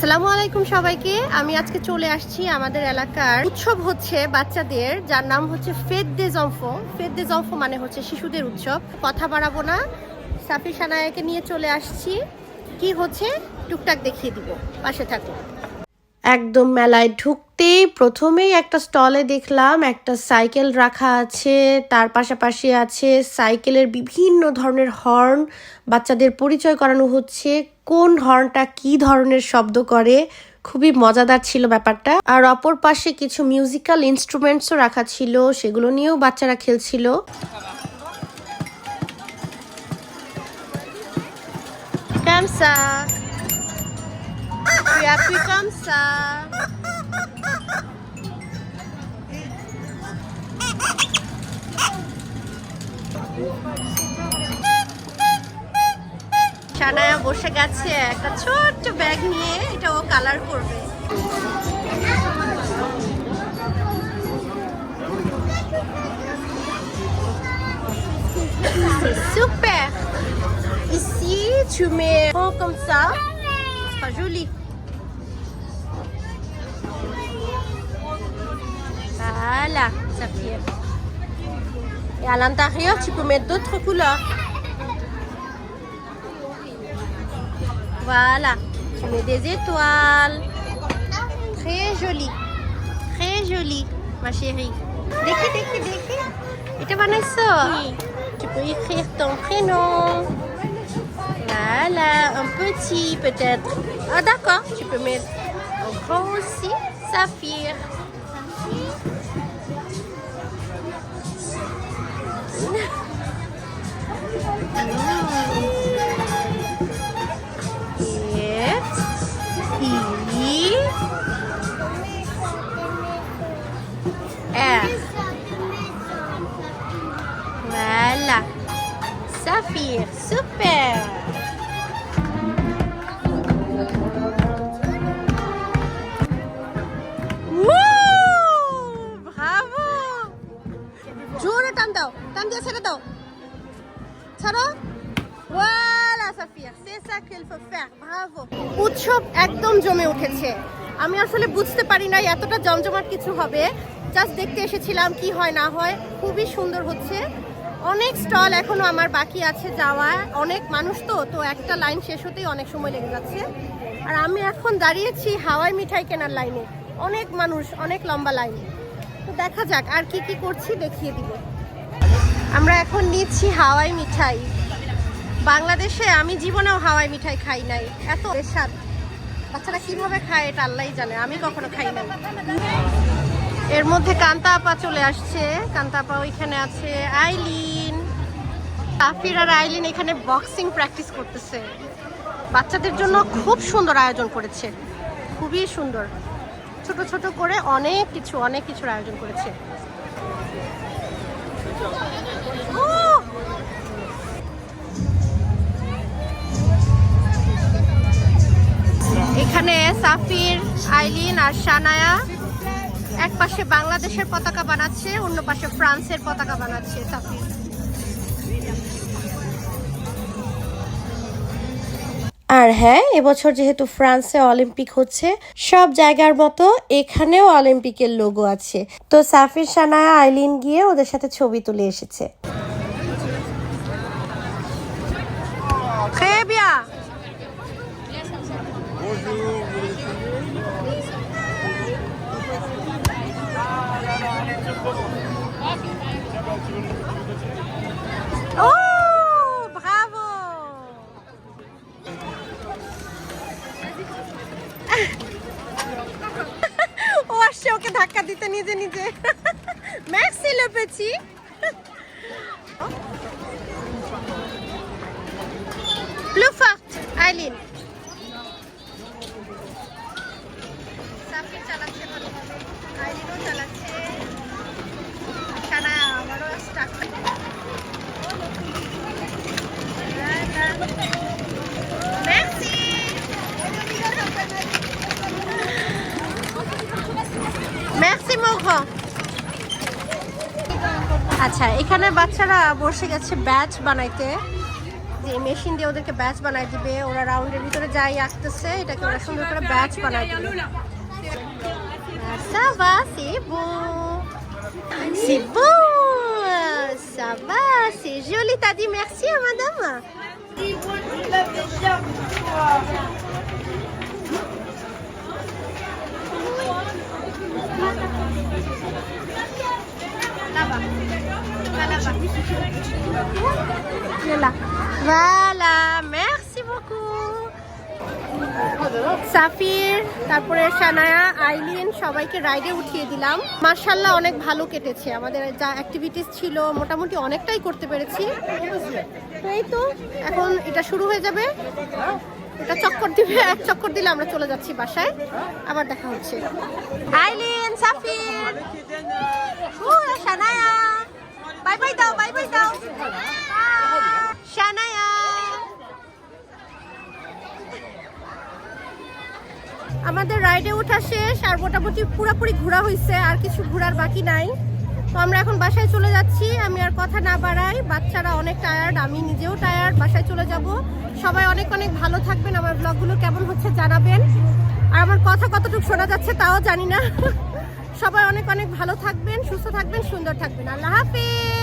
আসসালামু আলাইকুম সবাইকে। আমি আজকে চলে আসছি আমাদের এলাকার উৎসব হচ্ছে বাচ্চাদের, যার নাম হচ্ছে faith des enfants। Faith des enfants মানে হচ্ছে শিশুদের উৎসব। কথা বাড়াবো না, সাফি সানায়াকে নিয়ে চলে আসছি। কি হচ্ছে টুকটাক দেখিয়ে দিব, পাশে থাকুন। একদম মেলায় ঢুকতেই প্রথমেই একটা স্টলে দেখলাম একটা সাইকেল রাখা আছে, তার পাশাপাশি আছে সাইকেলের বিভিন্ন ধরনের হর্ন। বাচ্চাদের পরিচয় করানো হচ্ছে কোন হর্নটা কি ধরনের শব্দ করে। খুবই মজাদার ছিল ব্যাপারটা। আর অপর পাশে কিছু মিউজিক্যাল ইনস্ট্রুমেন্টসও রাখা ছিল, সেগুলো নিয়েও বাচ্চারা খেলছিল। Comme ça. Tu appuies comme ça. Shanaya বসে গেছে একটা ছোট্ট ব্যাগ নিয়ে, এটা ও কালার করবে। C'est super. Ici, tu mets comme ça. Ce sera joli. Voilà, ça fait. Et à l'intérieur, tu peux mettre d'autres couleurs. Voilà, tu mets des étoiles. Très joli. Très joli, ma chérie. Décris. এটা বানাইছো? Tu peux écrire ton prénom. Voilà, un petit peut-être. Ah d'accord, tu peux mettre un grand aussi, Saphir. Voilà, Saphir, super. Bravo. জোরে টান দাও, টান দিয়ে ছেড়ে দাও, ছাড়ো। Voilà, Saphir, c'est ça qu'il faut faire. Bravo. উৎসব একদম জমে উঠেছে। আমি আসলে বুঝতে পারি না এতটা জমজমাট কিছু হবে। জাস্ট দেখতে এসেছিলাম কি হয় না হয়। খুবই সুন্দর হচ্ছে। অনেক স্টল এখনো আমার বাকি আছে যাওয়া। অনেক মানুষ তো একটা লাইন শেষ হতেই অনেক সময় লেগে যাচ্ছে। আর আমি এখন দাঁড়িয়েছি হাওয়াই মিঠাই কেনার লাইনে। অনেক মানুষ, অনেক লম্বা লাইন। তো দেখা যাক আর কি কি করছি, দেখিয়ে দিব। আমরা এখন নিচ্ছি হাওয়াই মিঠাই। বাংলাদেশে আমি জীবনেও হাওয়াই মিঠাই খাই নাই, এত স্বাদ। বাচ্চারা কিভাবে খায় এটা আল্লাহই জানে, আমি কখনো খাই নাই। এর মধ্যে কান্তা আপা চলে আসছে। কান্তা আপা ওইখানে আছে। আইলিন, সাফির আর আইলিন এখানে বক্সিং প্র্যাকটিস করতেছে। বাচ্চাদের জন্য খুব সুন্দর আয়োজন করেছে, খুবই সুন্দর। ছোট ছোট করে অনেক কিছুর আয়োজন করেছে। এখানে সাফির, আইলিন আর শানায়া এক পাশে বাংলাদেশের পতাকা বানাচ্ছে, অন্য পাশে ফ্রান্সের পতাকা বানাচ্ছে সাফির। আর হ্যাঁ, এবছর যেহেতু ফ্রান্সে অলিম্পিক হচ্ছে, সব জায়গার মতো এখানেও অলিম্পিকের লোগো আছে। তো সাফির, শানায়া, আইলিন গিয়ে ওদের সাথে ছবি তুলে এসেছে। Très bien. Oh, bravo. ও আসছে ওকে ধাক্কা দিতে নিজে নিজে। Merci le petit. Plus forte, Aileen. সাফি চালাচ্ছে ভালোভাবে, আইলিনও চালাচ্ছে। শানায়া আমারও start. Merci. Merci mon grand. আচ্ছা, এখানে বাচ্চারা বসে গেছে ব্যাচ বানাইতে। যে মেশিন দিয়ে ওদেরকে ব্যাচ বানাই দিবে, ওরা রাউন্ডের ভিতরে যাই আসতেছে, এটাকে ওরা সুন্দর করে ব্যাচ বানাই দিবে। Ça va, c'est bon. C'est bon. Ça va, c'est joli. T'as dit merci à madame? Là. Voilà, merci beaucoup. সাফির, তারপরে শানায়া, আইলিন সবাইকে রাইডে উঠিয়ে দিলাম। মার্শাল্লাহ অনেক ভালো কেটেছে আমাদের, যা অ্যাক্টিভিটিস ছিল মোটামুটি অনেকটাই করতে পেরেছি। তো এই তো এখন এটা শুরু হয়ে যাবে, এটা চক্কর দিবে, এক চক্কর দিলে আমরা চলে যাচ্ছি বাসায়। আবার দেখা হচ্ছে। আইলিন, সাফির, শানায়া, বাই বাই দাও, বাই বাই দাও। শানায়া, আমাদের রাইডে ওঠা শেষ আর মোটামুটি পুরোপুরি ঘোরা হয়েছে, আর কিছু ঘোরার বাকি নাই। তো আমরা এখন বাসায় চলে যাচ্ছি। আমি আর কথা না বাড়াই, বাচ্চারা অনেক টায়ার্ড, আমি নিজেও টায়ার্ড, বাসায় চলে যাব। সবাই অনেক অনেক ভালো থাকবেন, আমার ব্লগগুলো কেমন হচ্ছে জানাবেন, আর আমার কথা কতটুকু শোনা যাচ্ছে তাও জানি না। সবাই অনেক অনেক ভালো থাকবেন, সুস্থ থাকবেন, সুন্দর থাকবেন। আল্লাহ হাফেজ।